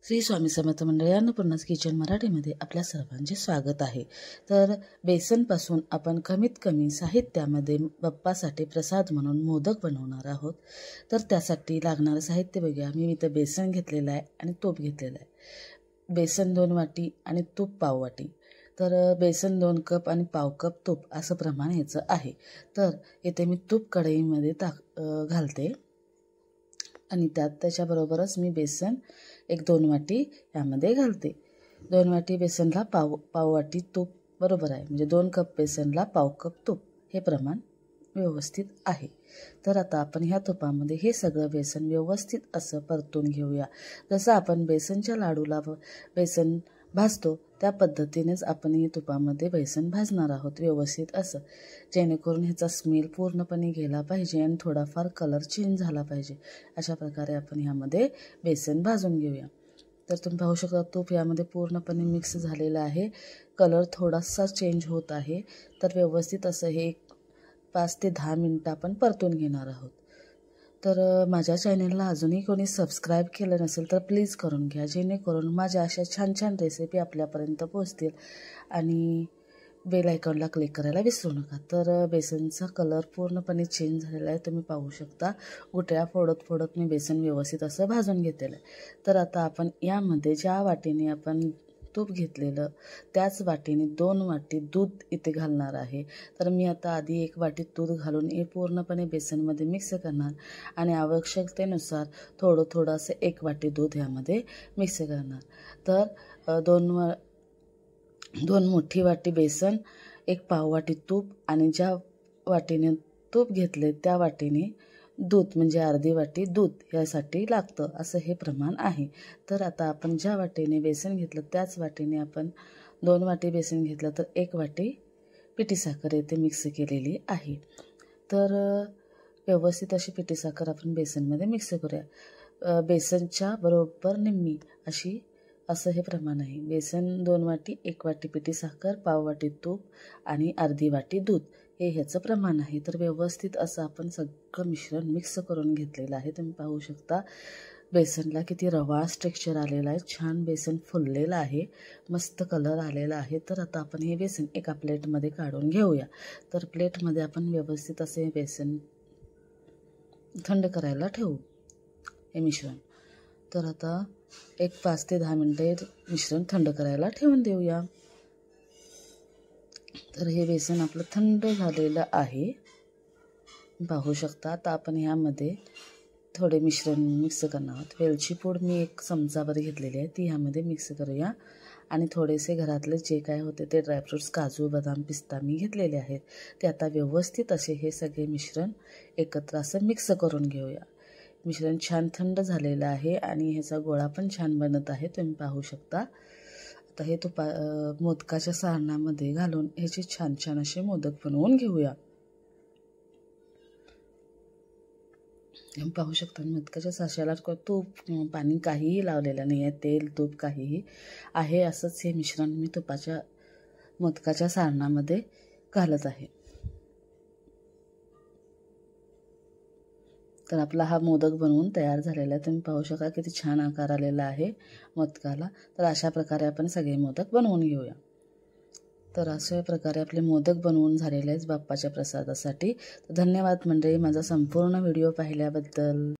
श्री स्वामी समर्थ मंडळी अन्नपूर्णा's किचन मराठीमध्ये आपल्या सर्वांचे स्वागत आहे। तर बेसनपासून आपण कमीत कमी साहित्यामध्ये बाप्पासाठी प्रसाद म्हणून मोदक बनवणार आहोत। तर त्यासाठी लागणारे साहित्य बघूया। मी इथे बेसन घेतलेलं आहे आणि तूप घेतलेलं आहे। बेसन 2 वाटी आणि तूप पाव वाटी। तर बेसन 2 कप आणि पाव कप तूप असं प्रमाण याचं आहे। तर इथे मी तूप कढईमध्ये घालते आणि त्याच्याबरोबरच मी बेसन 1-2 वाटी यामध्ये घालते। 2 वाटी बेसनला पाव वाटी तूप बरोबर आहे, म्हणजे 2 कप बेसनला पाव कप तूप हे प्रमाण व्यवस्थित आहे। तर आता आपण ह्या तुपामध्ये हे सगळं बेसन व्यवस्थित असं परतून घेऊया। जसं आपण बेसनच्या लाडूला बेसन भाजतो त्या पद्धतीनेच आपण हे तुपामध्ये बेसन भाजणार आहोत व्यवस्थित असं, जेणेकरून ह्याचा स्मेल पूर्णपणे गेला पाहिजे आणि थोडाफार कलर चेंज झाला पाहिजे। अशा प्रकारे आपण ह्यामध्ये बेसन भाजून घेऊया। तर तुम्ही पाहू शकता तूप यामध्ये पूर्णपणे मिक्स झालेलं आहे, कलर थोडासा चेंज होत आहे। तर व्यवस्थित असं हे 5 ते 10 मिनिटं आपण परतून घेणार आहोत। तर माझ्या चॅनलला अजूनही कोणी सबस्क्राईब केलं नसेल तर प्लीज करून घ्या, जेणेकरून माझ्या अशा छान छान रेसिपी आपल्यापर्यंत पोहोचतील आणि बेल आयकॉनला क्लिक करायला विसरू नका। तर बेसनचा कलर पूर्णपणे चेंज झालेला आहे, तुम्ही पाहू शकता। गुठळ्या फोडत मी बेसन व्यवस्थित असं भाजून घेतलेलं आहे। तर आता आपण यामध्ये ज्या वाटीने आपण तूप घेतलेलं त्याच वाटीने 2 वाटी दूध इथे घालणार आहे। तर मी आता आधी 1 वाटी दूध घालून हे पूर्णपणे बेसनमध्ये मिक्स करणार आणि आवश्यकतेनुसार थोडं असं 1 वाटी दूध यामध्ये मिक्स करणार। तर 2 मोठी वाटी बेसन, 1 पाव वाटी तूप आणि ज्या वाटीने तूप घेतले त्या वाटीने दूध, म्हणजे अर्धी वाटी दूध यासाठी लागतं असं हे प्रमाण आहे। तर आता आपण ज्या वाटीने बेसन घेतलं त्याच वाटीने आपण 2 वाटी बेसन घेतलं तर 1 वाटी पिठी साखर येथे मिक्स केलेली आहे। तर व्यवस्थित अशी पिठी साखर आपण बेसनमध्ये मिक्स करूया। बेसनच्या बरोबर निम्मी असं हे प्रमाण आहे। बेसन 2 वाटी, 1 वाटी पिठी साखर, पाव वाटी तूप आणि अर्धी वाटी दूध हे ह्याचं प्रमाण आहे। तर व्यवस्थित असं आपण सगळं मिश्रण मिक्स करून घेतलेलं आहे। तुम्ही पाहू शकता बेसनला किती रवाळ टेक्स्चर आलेलं आहे, छान बेसन फुललेलं आहे, मस्त कलर आलेला आहे। तर आता आपण हे बेसन एका प्लेटमध्ये काढून घेऊया। तर प्लेटमध्ये आपण व्यवस्थित असे बेसन थंड करायला ठेवू हे मिश्रण। तर आता 5 ते 10 मिनिटे मिश्रण थंड करायला ठेवून देऊया। तर हे बेसन आपलं थंड झालेलं आहे, पाहू शकता। आता आपण ह्यामध्ये थोडे मिश्रण मिक्स करणार आहोत। वेलची पूड मी 1 चमचाभर घेतलेली आहे, ती ह्यामध्ये मिक्स करूया आणि थोडेसे घरातले जे काय होते ते ड्रायफ्रूट्स, काजू, बदाम, पिस्ता मी घेतलेले आहेत ते आता व्यवस्थित असे हे सगळे मिश्रण एकत्र असं मिक्स करून घेऊया। मिश्रण छान थंड झालेलं आहे आणि ह्याचा गोळा पण छान बनत आहे, तुम्ही पाहू शकता। आता हे मोदकाच्या सारणामध्ये घालून ह्याचे छान असे मोदक बनवून घेऊया। पाहू शकता मोदकाच्या साच्याला तूप किंवा पाणी काहीही लावलेलं नाही आहे, तेल तूप काहीही आहे असंच हे मिश्रण मी मोदकाच्या सारणामध्ये घालत आहे। तर आपला हा मोदक बनवून तयार झालेला आहे, तुम्ही पाहू शकता किती छान आकार आलेला आहे मोदकाला। तर अशा प्रकारे आपण सगळे मोदक बनवून घेऊया। तर अशा प्रकारे आपले मोदक बनवून झालेले आहेत बाप्पाच्या प्रसादासाठी। तर धन्यवाद मंडळी, माझा संपूर्ण व्हिडिओ पाहिल्याबद्दल।